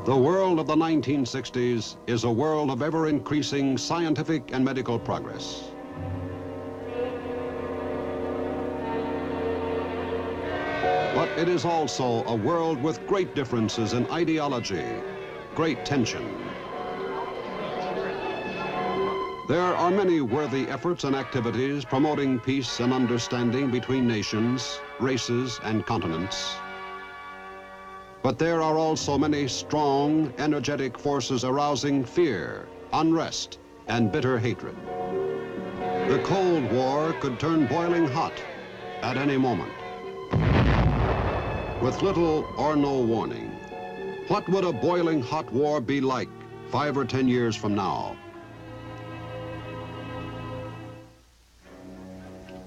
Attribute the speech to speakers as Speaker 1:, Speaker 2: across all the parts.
Speaker 1: The world of the 1960s is a world of ever-increasing scientific and medical progress. But it is also a world with great differences in ideology, great tension. There are many worthy efforts and activities promoting peace and understanding between nations, races, and continents. But there are also many strong, energetic forces arousing fear, unrest, and bitter hatred. The Cold War could turn boiling hot at any moment. With little or no warning, what would a boiling hot war be like 5 or 10 years from now?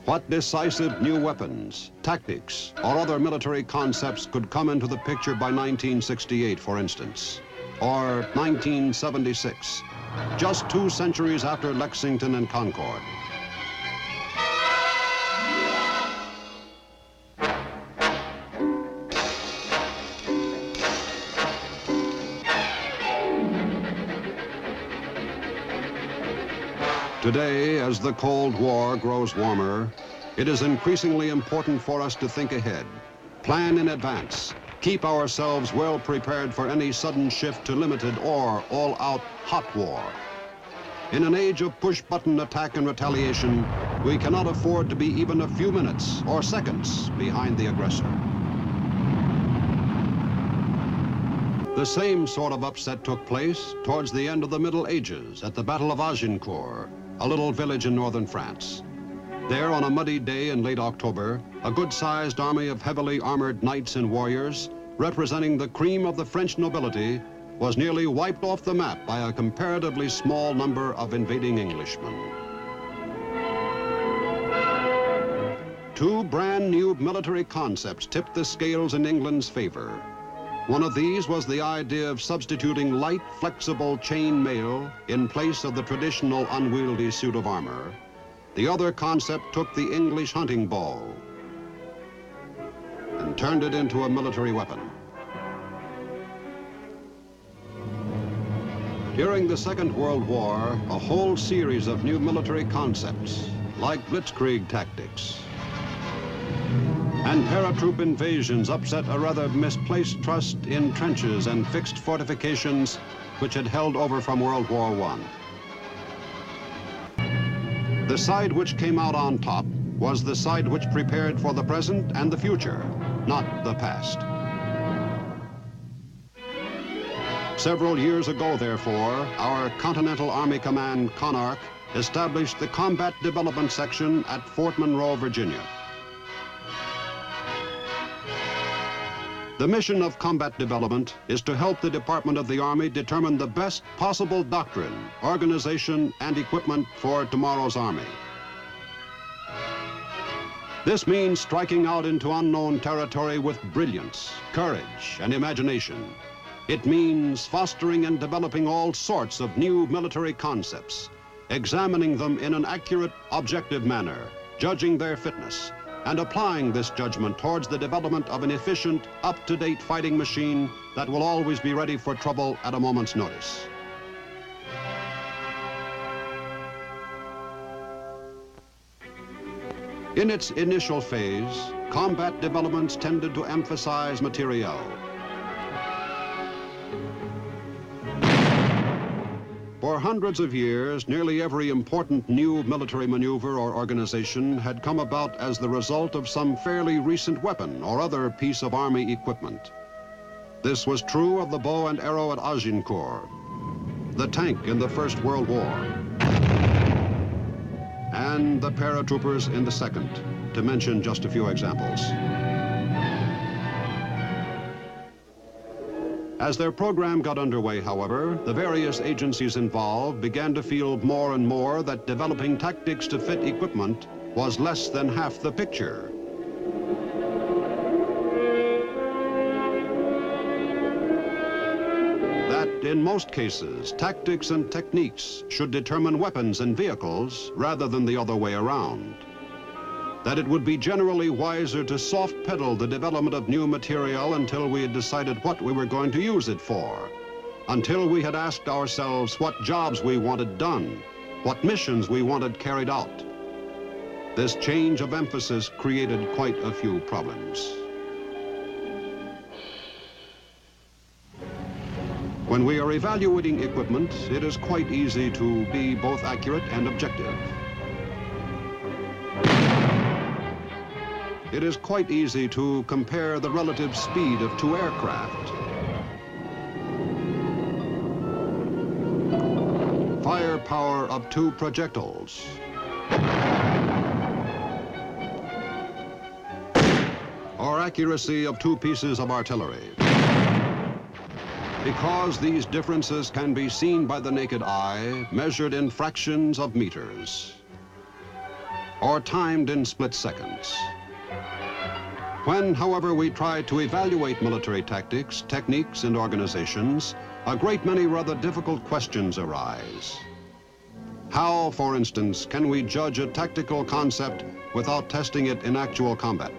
Speaker 1: What decisive new weapons, tactics, or other military concepts could come into the picture by 1968, for instance, or 1976, just 2 centuries after Lexington and Concord? Today, as the Cold War grows warmer, it is increasingly important for us to think ahead, plan in advance, keep ourselves well prepared for any sudden shift to limited or all-out hot war. In an age of push-button attack and retaliation, we cannot afford to be even a few minutes or seconds behind the aggressor. The same sort of upset took place towards the end of the Middle Ages at the Battle of Agincourt, a little village in northern France. There, on a muddy day in late October, a good-sized army of heavily armored knights and warriors, representing the cream of the French nobility, was nearly wiped off the map by a comparatively small number of invading Englishmen. 2 brand new military concepts tipped the scales in England's favor. One of these was the idea of substituting light, flexible chain mail in place of the traditional unwieldy suit of armor. The other concept took the English hunting bow and turned it into a military weapon. During the Second World War, a whole series of new military concepts, like blitzkrieg tactics and paratroop invasions, upset a rather misplaced trust in trenches and fixed fortifications which had held over from World War I. The side which came out on top was the side which prepared for the present and the future, not the past. Several years ago, therefore, our Continental Army Command, CONARC, established the Combat Development Section at Fort Monroe, Virginia. The mission of combat development is to help the Department of the Army determine the best possible doctrine, organization, and equipment for tomorrow's Army. This means striking out into unknown territory with brilliance, courage, and imagination. It means fostering and developing all sorts of new military concepts, examining them in an accurate, objective manner, judging their fitness, and applying this judgment towards the development of an efficient, up-to-date fighting machine that will always be ready for trouble at a moment's notice. In its initial phase, combat developments tended to emphasize materiel. For hundreds of years, nearly every important new military maneuver or organization had come about as the result of some fairly recent weapon or other piece of Army equipment. This was true of the bow and arrow at Agincourt, the tank in the First World War, and the paratroopers in the Second, to mention just a few examples. As their program got underway, however, the various agencies involved began to feel more and more that developing tactics to fit equipment was less than half the picture. That in most cases, tactics and techniques should determine weapons and vehicles rather than the other way around. That it would be generally wiser to soft pedal the development of new material until we had decided what we were going to use it for, until we had asked ourselves what jobs we wanted done, what missions we wanted carried out. This change of emphasis created quite a few problems. When we are evaluating equipment, it is quite easy to be both accurate and objective. It is quite easy to compare the relative speed of two aircraft, firepower of two projectiles, or accuracy of two pieces of artillery. Because these differences can be seen by the naked eye, measured in fractions of meters, or timed in split seconds. When, however, we try to evaluate military tactics, techniques, and organizations, a great many rather difficult questions arise. How, for instance, can we judge a tactical concept without testing it in actual combat?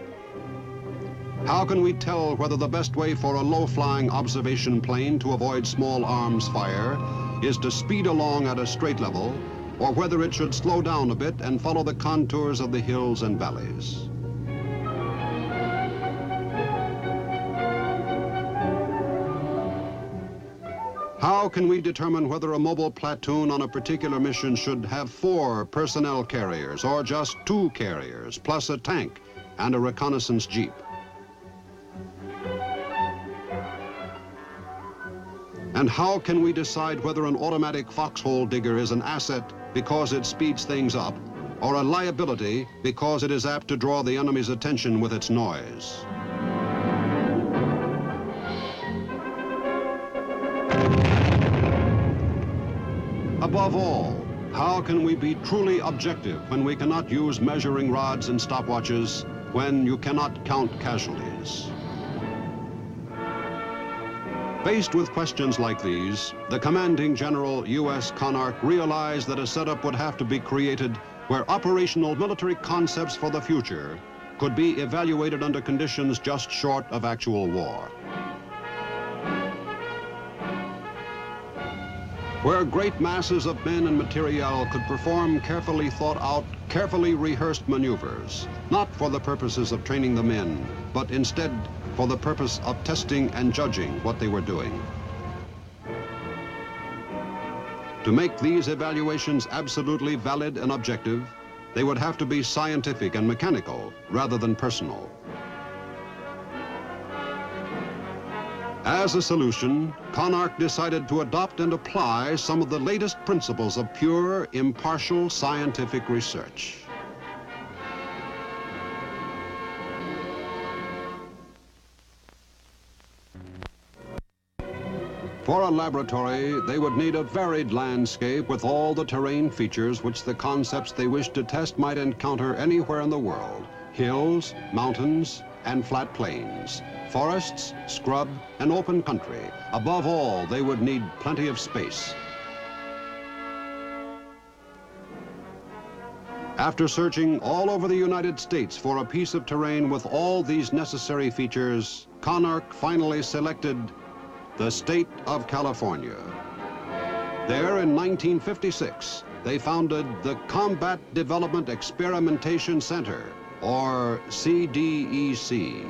Speaker 1: How can we tell whether the best way for a low-flying observation plane to avoid small arms fire is to speed along at a straight level, or whether it should slow down a bit and follow the contours of the hills and valleys? How can we determine whether a mobile platoon on a particular mission should have 4 personnel carriers or just 2 carriers, plus a tank and a reconnaissance jeep? And how can we decide whether an automatic foxhole digger is an asset because it speeds things up, or a liability because it is apt to draw the enemy's attention with its noise? Above all, how can we be truly objective when we cannot use measuring rods and stopwatches, when you cannot count casualties? Faced with questions like these, the commanding general, U.S. Conark, realized that a setup would have to be created where operational military concepts for the future could be evaluated under conditions just short of actual war. Where great masses of men and materiel could perform carefully thought out, carefully rehearsed maneuvers, not for the purposes of training the men, but instead for the purpose of testing and judging what they were doing. To make these evaluations absolutely valid and objective, they would have to be scientific and mechanical rather than personal. As a solution, Conark decided to adopt and apply some of the latest principles of pure, impartial scientific research. For a laboratory, they would need a varied landscape with all the terrain features which the concepts they wished to test might encounter anywhere in the world: hills, mountains, and flat plains, forests, scrub, and open country. Above all, they would need plenty of space. After searching all over the United States for a piece of terrain with all these necessary features, Conark finally selected the state of California. There in 1956, they founded the Combat Development Experimentation Center, or CDEC.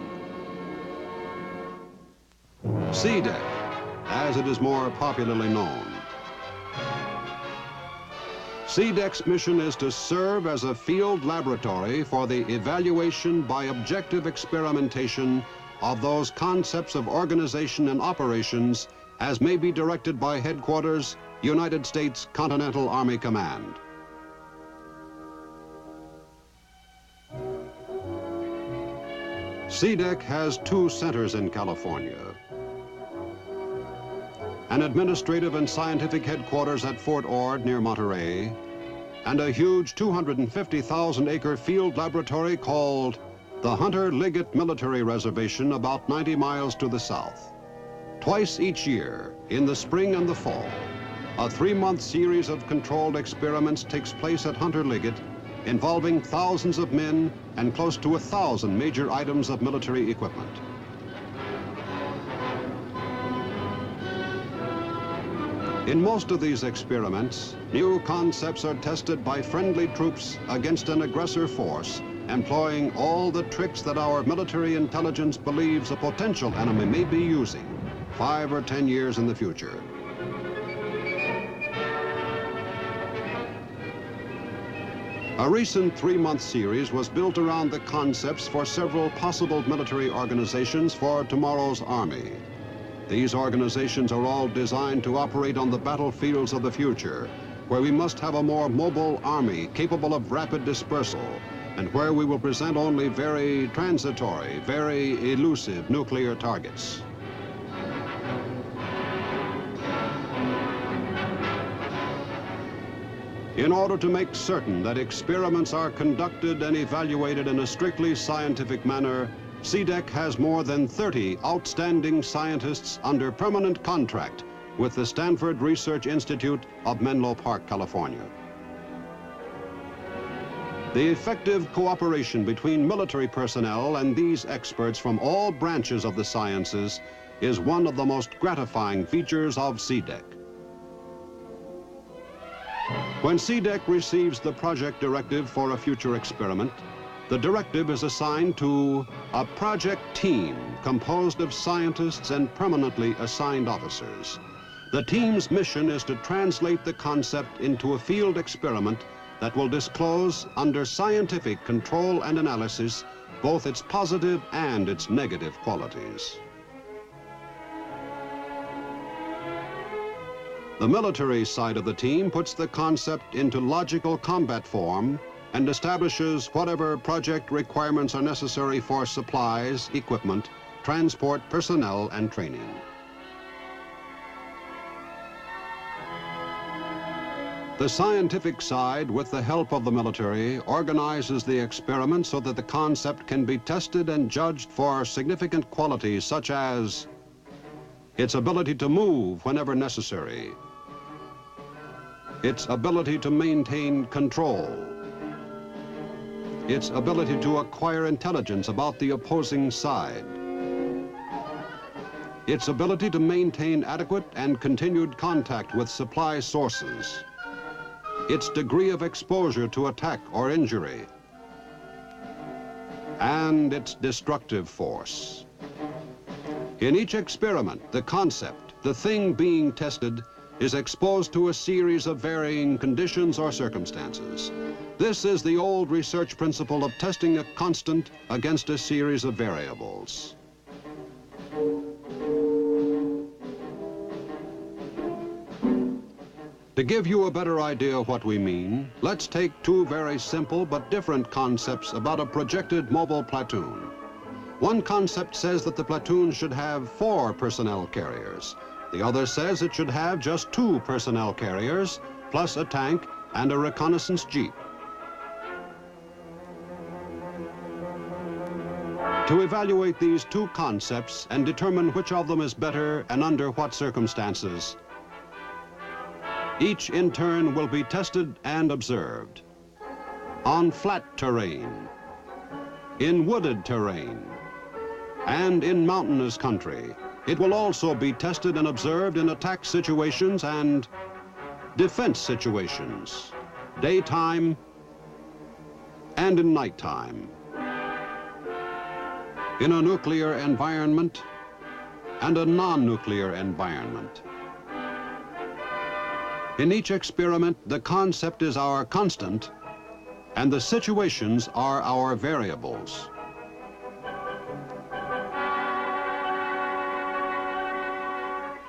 Speaker 1: CDEC, as it is more popularly known. CDEC's mission is to serve as a field laboratory for the evaluation by objective experimentation of those concepts of organization and operations as may be directed by Headquarters, United States Continental Army Command. CDEC has 2 centers in California: an administrative and scientific headquarters at Fort Ord near Monterey, and a huge 250,000-acre field laboratory called the Hunter-Liggett Military Reservation, about 90 miles to the south. Twice each year, in the spring and the fall, a 3-month series of controlled experiments takes place at Hunter-Liggett, involving thousands of men and close to 1,000 major items of military equipment. In most of these experiments, new concepts are tested by friendly troops against an aggressor force, employing all the tricks that our military intelligence believes a potential enemy may be using 5 or 10 years in the future. A recent 3-month series was built around the concepts for several possible military organizations for tomorrow's Army. These organizations are all designed to operate on the battlefields of the future, where we must have a more mobile army capable of rapid dispersal, and where we will present only very transitory, very elusive nuclear targets. In order to make certain that experiments are conducted and evaluated in a strictly scientific manner, CDEC has more than 30 outstanding scientists under permanent contract with the Stanford Research Institute of Menlo Park, California. The effective cooperation between military personnel and these experts from all branches of the sciences is one of the most gratifying features of CDEC. When CDEC receives the project directive for a future experiment, the directive is assigned to a project team composed of scientists and permanently assigned officers. The team's mission is to translate the concept into a field experiment that will disclose, under scientific control and analysis, both its positive and its negative qualities. The military side of the team puts the concept into logical combat form and establishes whatever project requirements are necessary for supplies, equipment, transport, personnel, and training. The scientific side, with the help of the military, organizes the experiment so that the concept can be tested and judged for significant qualities such as its ability to move whenever necessary, its ability to maintain control, its ability to acquire intelligence about the opposing side, its ability to maintain adequate and continued contact with supply sources, its degree of exposure to attack or injury, and its destructive force. In each experiment, the concept, the thing being tested, is exposed to a series of varying conditions or circumstances. This is the old research principle of testing a constant against a series of variables. To give you a better idea of what we mean, let's take two very simple but different concepts about a projected mobile platoon. One concept says that the platoon should have 4 personnel carriers. The other says it should have just 2 personnel carriers, plus a tank and a reconnaissance jeep. To evaluate these two concepts and determine which of them is better and under what circumstances, each in turn will be tested and observed. On flat terrain, in wooded terrain, and in mountainous country. It will also be tested and observed in attack situations and defense situations, daytime and in nighttime, in a nuclear environment and a non-nuclear environment. In each experiment, the concept is our constant and the situations are our variables.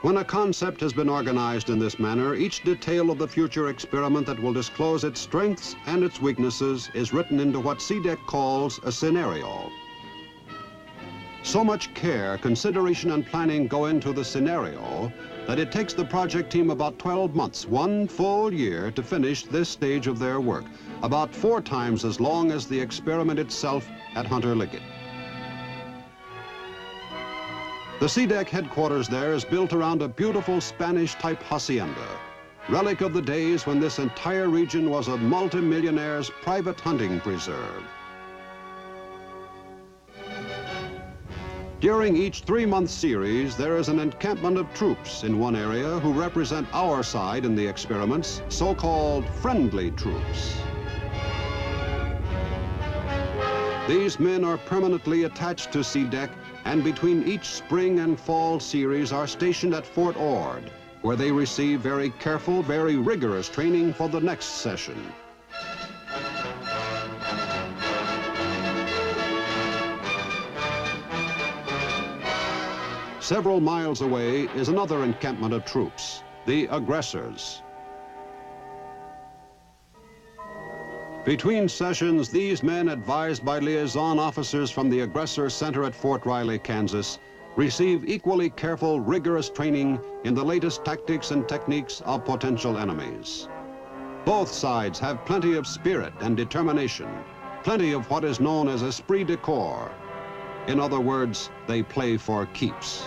Speaker 1: When a concept has been organized in this manner, each detail of the future experiment that will disclose its strengths and its weaknesses is written into what CDEC calls a scenario. So much care, consideration, and planning go into the scenario that it takes the project team about 12 months, 1 full year, to finish this stage of their work, about 4 times as long as the experiment itself at Hunter Liggett. The CDEC headquarters there is built around a beautiful Spanish-type hacienda, relic of the days when this entire region was a multimillionaire's private hunting preserve. During each 3-month series, there is an encampment of troops in one area who represent our side in the experiments, so-called friendly troops. These men are permanently attached to SeaDek, and between each spring and fall series are stationed at Fort Ord, where they receive very careful, very rigorous training for the next session. Several miles away is another encampment of troops, the aggressors. Between sessions, these men, advised by liaison officers from the Aggressor Center at Fort Riley, Kansas, receive equally careful, rigorous training in the latest tactics and techniques of potential enemies. Both sides have plenty of spirit and determination, plenty of what is known as esprit de corps. In other words, they play for keeps.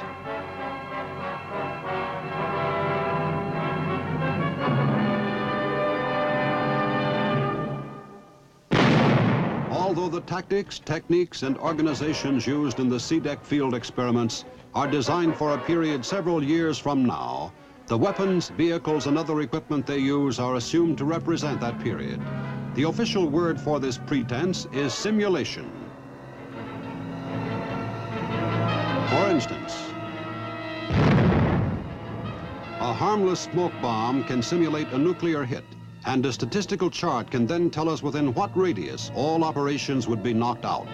Speaker 1: Although the tactics, techniques, and organizations used in the SeaDek field experiments are designed for a period several years from now, the weapons, vehicles, and other equipment they use are assumed to represent that period. The official word for this pretense is simulation. For instance, a harmless smoke bomb can simulate a nuclear hit, and a statistical chart can then tell us within what radius all operations would be knocked out.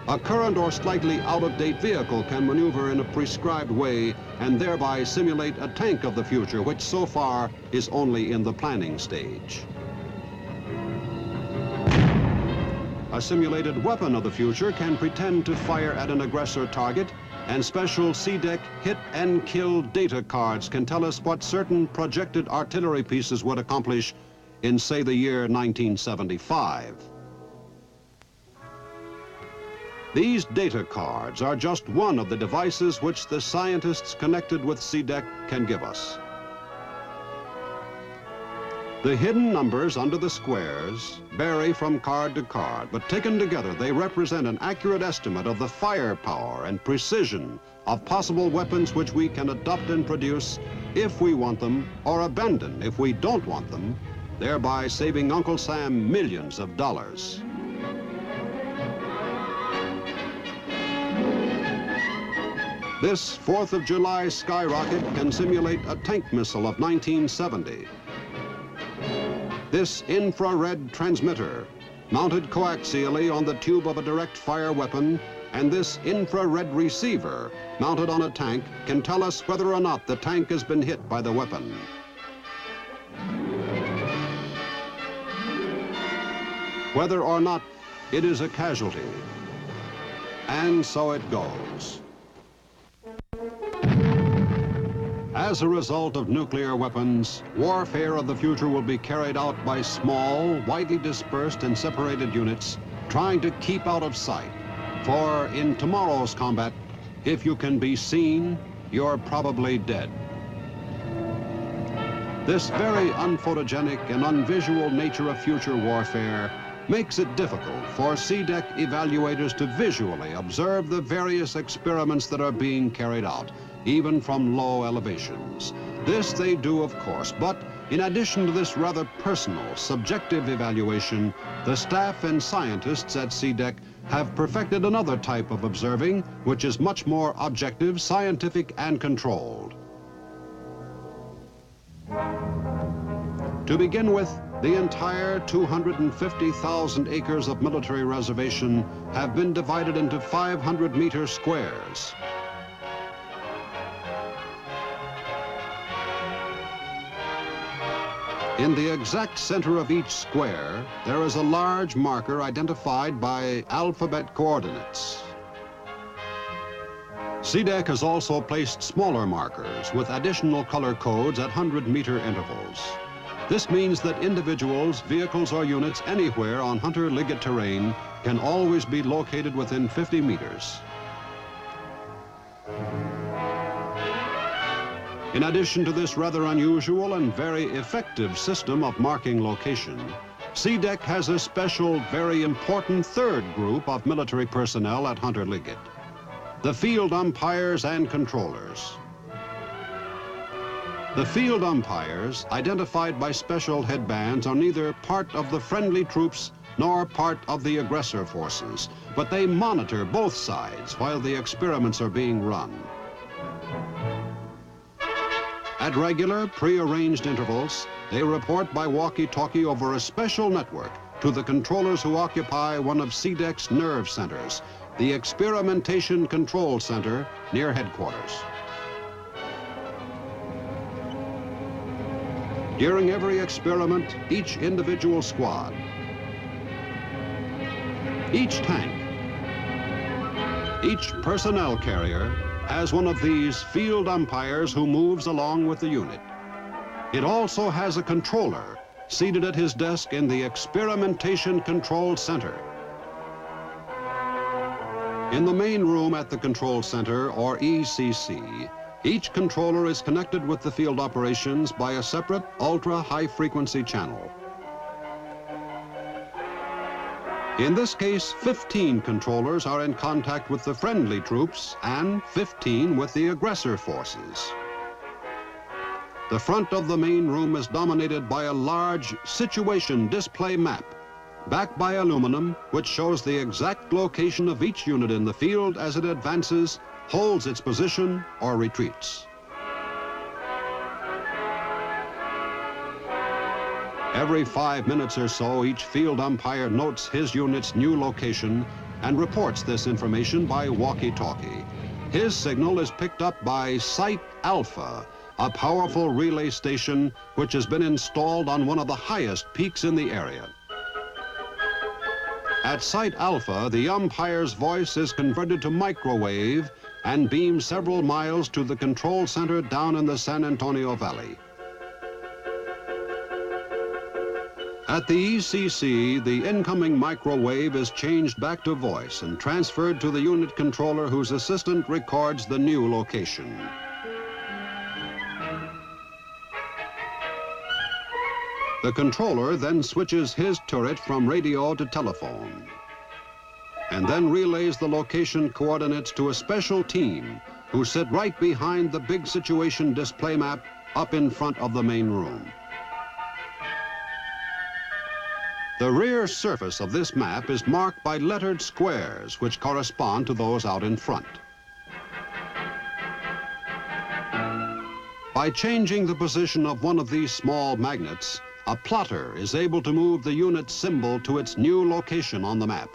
Speaker 1: A current or slightly out-of-date vehicle can maneuver in a prescribed way and thereby simulate a tank of the future, which so far is only in the planning stage. A simulated weapon of the future can pretend to fire at an aggressor target, and special SeaDek hit and kill data cards can tell us what certain projected artillery pieces would accomplish in, say, the year 1975. These data cards are just one of the devices which the scientists connected with SeaDek can give us. The hidden numbers under the squares vary from card to card, but taken together, they represent an accurate estimate of the firepower and precision of possible weapons which we can adopt and produce if we want them, or abandon if we don't want them, thereby saving Uncle Sam millions of dollars. This 4th of July skyrocket can simulate a tank missile of 1970. This infrared transmitter, mounted coaxially on the tube of a direct fire weapon, and this infrared receiver, mounted on a tank, can tell us whether or not the tank has been hit by the weapon. Whether or not it is a casualty. And so it goes. As a result of nuclear weapons, warfare of the future will be carried out by small, widely dispersed and separated units trying to keep out of sight. For in tomorrow's combat, if you can be seen, you're probably dead. This very unphotogenic and unvisual nature of future warfare makes it difficult for SeaDek evaluators to visually observe the various experiments that are being carried out, even from low elevations. This they do, of course, but in addition to this rather personal, subjective evaluation, the staff and scientists at SeaDek have perfected another type of observing, which is much more objective, scientific, and controlled. To begin with, the entire 250,000 acres of military reservation have been divided into 500-meter squares. In the exact center of each square, there is a large marker identified by alphabet coordinates. SeaDek has also placed smaller markers with additional color codes at 100-meter intervals. This means that individuals, vehicles, or units anywhere on Hunter-Liggett terrain can always be located within 50 meters. In addition to this rather unusual and very effective system of marking location, SeaDek has a special, very important third group of military personnel at Hunter-Liggett. the field umpires and controllers. The field umpires, identified by special headbands, are neither part of the friendly troops nor part of the aggressor forces, but they monitor both sides while the experiments are being run. At regular, pre-arranged intervals, they report by walkie-talkie over a special network to the controllers who occupy one of CDEC's nerve centers, the Experimentation Control Center near headquarters. During every experiment, each individual squad, each tank, each personnel carrier has one of these field umpires who moves along with the unit. It also has a controller seated at his desk in the Experimentation Control Center. In the main room at the Control Center, or ECC, each controller is connected with the field operations by a separate ultra-high frequency channel. In this case, 15 controllers are in contact with the friendly troops and 15 with the aggressor forces. The front of the main room is dominated by a large situation display map, backed by aluminum, which shows the exact location of each unit in the field as it advances, holds its position, or retreats. Every 5 minutes or so, each field umpire notes his unit's new location and reports this information by walkie-talkie. His signal is picked up by Site Alpha, a powerful relay station which has been installed on one of the highest peaks in the area. At Site Alpha, the umpire's voice is converted to microwave and beamed several miles to the control center down in the San Antonio Valley. At the ECC, the incoming microwave is changed back to voice and transferred to the unit controller, whose assistant records the new location. The controller then switches his turret from radio to telephone, and then relays the location coordinates to a special team who sit right behind the big situation display map up in front of the main room. The rear surface of this map is marked by lettered squares which correspond to those out in front. By changing the position of one of these small magnets, a plotter is able to move the unit symbol to its new location on the map.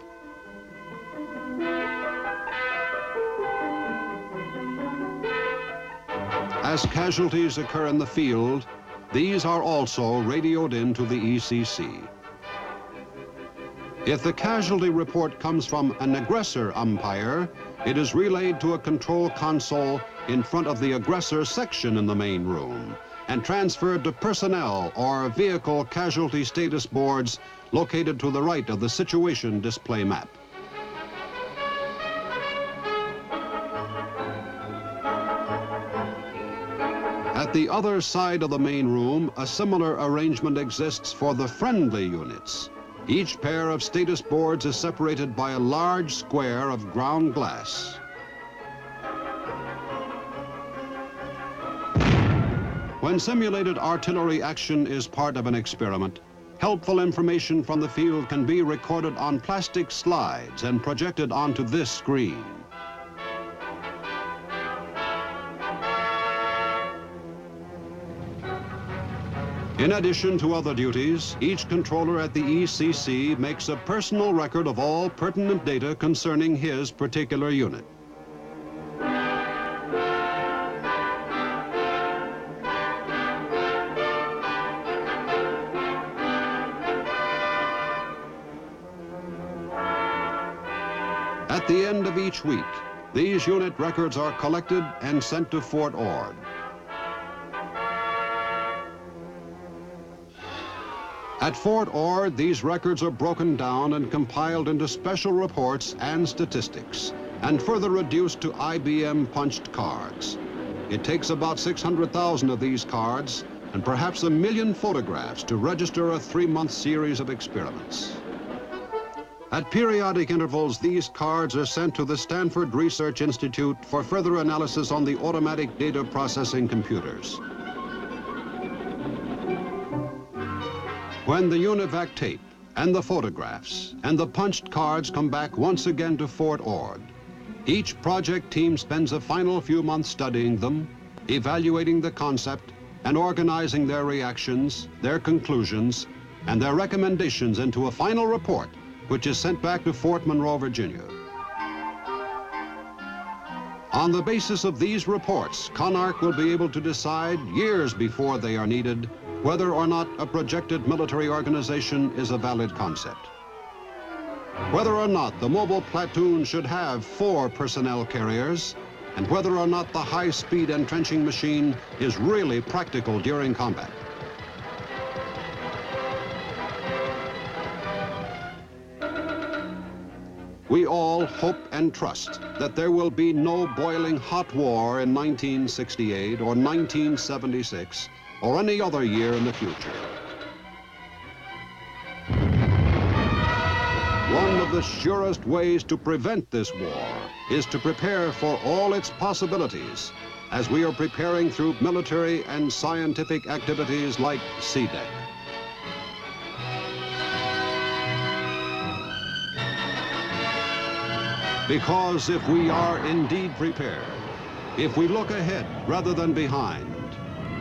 Speaker 1: As casualties occur in the field, these are also radioed into the ECC. If the casualty report comes from an aggressor umpire, it is relayed to a control console in front of the aggressor section in the main room and transferred to personnel or vehicle casualty status boards located to the right of the situation display map. At the other side of the main room, a similar arrangement exists for the friendly units. Each pair of status boards is separated by a large square of ground glass. When simulated artillery action is part of an experiment, helpful information from the field can be recorded on plastic slides and projected onto this screen. In addition to other duties, each controller at the ECC makes a personal record of all pertinent data concerning his particular unit. At the end of each week, these unit records are collected and sent to Fort Ord. At Fort Ord, these records are broken down and compiled into special reports and statistics, and further reduced to IBM punched cards. It takes about 600,000 of these cards and perhaps 1 million photographs to register a 3-month series of experiments. At periodic intervals, these cards are sent to the Stanford Research Institute for further analysis on the automatic data processing computers. When the UNIVAC tape and the photographs and the punched cards come back once again to Fort Ord, each project team spends a final few months studying them, evaluating the concept, and organizing their reactions, their conclusions, and their recommendations into a final report, which is sent back to Fort Monroe, Virginia. On the basis of these reports, CONARC will be able to decide years before they are needed whether or not a projected military organization is a valid concept. Whether or not the mobile platoon should have 4 personnel carriers, and whether or not the high-speed entrenching machine is really practical during combat. We all hope and trust that there will be no boiling hot war in 1968 or 1976 or any other year in the future. One of the surest ways to prevent this war is to prepare for all its possibilities as we are preparing through military and scientific activities like CDEC. Because if we are indeed prepared, if we look ahead rather than behind,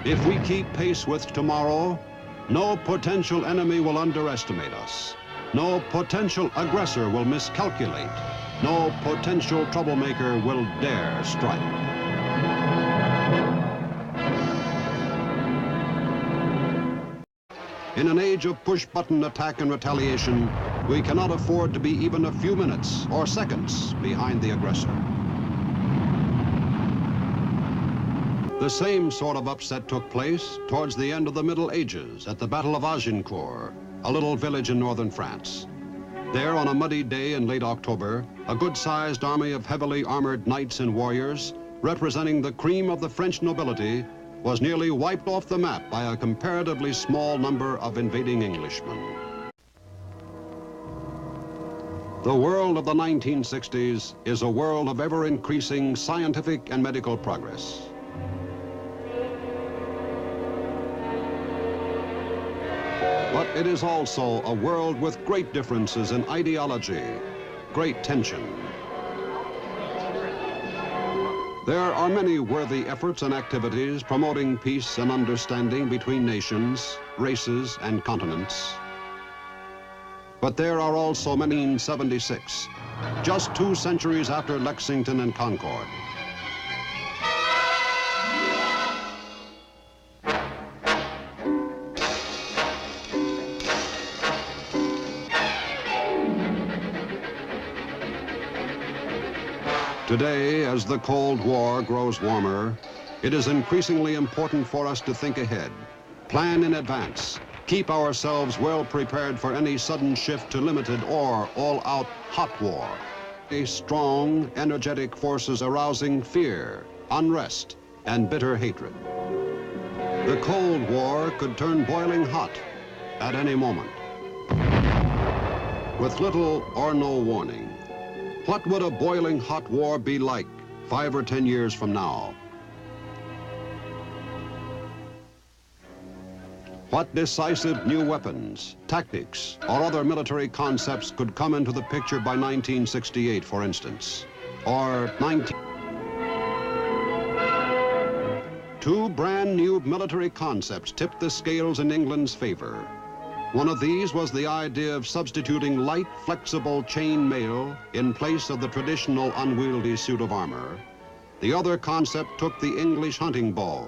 Speaker 1: if we keep pace with tomorrow, no potential enemy will underestimate us. No potential aggressor will miscalculate. No potential troublemaker will dare strike. In an age of push-button attack and retaliation, we cannot afford to be even a few minutes or seconds behind the aggressor. The same sort of upset took place towards the end of the Middle Ages at the Battle of Agincourt, a little village in northern France. There, on a muddy day in late October, a good-sized army of heavily armored knights and warriors, representing the cream of the French nobility, was nearly wiped off the map by a comparatively small number of invading Englishmen. The world of the 1960s is a world of ever-increasing scientific and medical progress. But it is also a world with great differences in ideology, great tension. There are many worthy efforts and activities promoting peace and understanding between nations, races, and continents. But there are also many in 1976, just 2 centuries after Lexington and Concord. Today, as the Cold War grows warmer, it is increasingly important for us to think ahead, plan in advance, keep ourselves well prepared for any sudden shift to limited or all-out hot war. A strong, energetic forces arousing fear, unrest, and bitter hatred. The Cold War could turn boiling hot at any moment. With little or no warning, what would a boiling hot war be like 5 or 10 years from now? What decisive new weapons, tactics, or other military concepts could come into the picture by 1968, for instance, or 2 brand new military concepts tipped the scales in England's favor. One of these was the idea of substituting light, flexible chain mail in place of the traditional unwieldy suit of armor. The other concept took the English hunting bow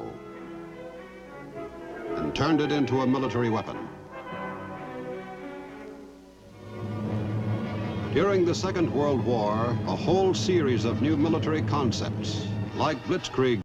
Speaker 1: and turned it into a military weapon. During the Second World War, a whole series of new military concepts, like blitzkrieg